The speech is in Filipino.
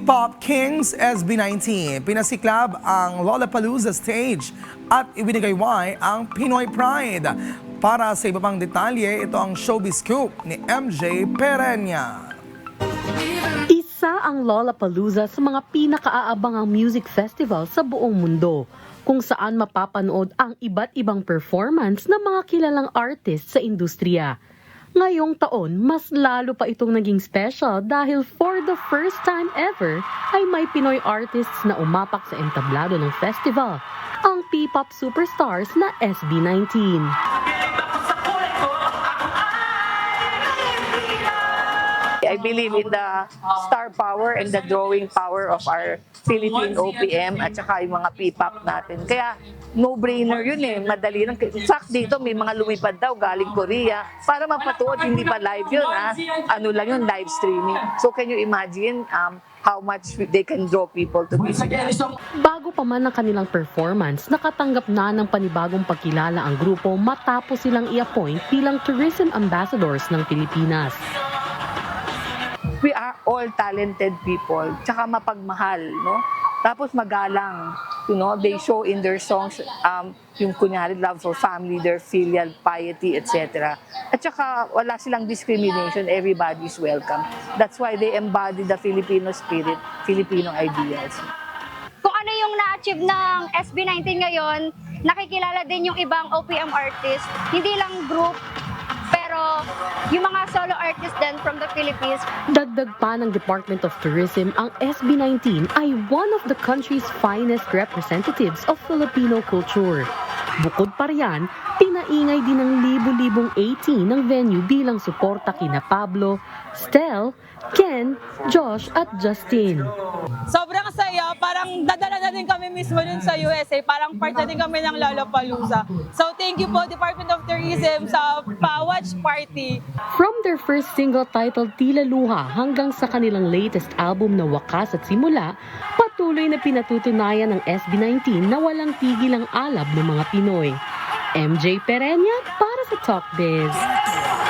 P-Pop Kings SB19, pinasiklab ang Lollapalooza stage at ibinagayway ang Pinoy Pride. Para sa iba pang detalye, ito ang Showbiz Scoop ni MJ Perenya. Isa ang Lollapalooza sa mga pinakaaabangang music festival sa buong mundo, kung saan mapapanood ang iba't ibang performance ng mga kilalang artist sa industriya. Ngayong taon, mas lalo pa itong naging special dahil for the first time ever ay may Pinoy artists na umapak sa entablado ng festival, ang P-Pop superstars na SB19. I believe in the star power and the drawing power of our Philippine OPM at saka yung mga P-pop natin. Kaya no-brainer yun eh, madali lang. Fact dito, may mga lumipad daw galing Korea para mapatuod, hindi pa live yun ha. Ano lang yun, live streaming. So can you imagine how much they can draw people to visit? Bago pa man ang kanilang performance, nakatanggap na ng panibagong pagkilala ang grupo matapos silang i-appoint bilang tourism ambassadors ng Pilipinas. We are all talented people, tsaka mapagmahal, no? Tapos magalang, you know, they show in their songs yung kunyari love for family, their filial piety, etc. At saka wala silang discrimination, everybody is welcome. That's why they embody the Filipino spirit, Filipino ideals. Kung ano yung na-achieve ng SB19 ngayon, nakikilala din yung ibang OPM artists, hindi lang group, pero yung mga solo artists din from the Philippines. Dagdag pa ng Department of Tourism, ang SB19 ay one of the country's finest representatives of Filipino culture. Bukod pa riyan, pinaingay din ng libu-libong 18 ng venue bilang suporta kina Pablo, Stel, Ken, Josh at Justin. Sobrang saya, parang dadala na din kami mismo dun sa USA, parang part na din kami ng Lollapalooza. So thank you po Department of Tourism sa pa-watch party. From their first single titled Tila Luha hanggang sa kanilang latest album na Wakas at Simula, patuloy na pinatutunayan ng SB19 na walang tigil ang alab ng mga Pinoy. MJ Perenya para sa Talk Biz.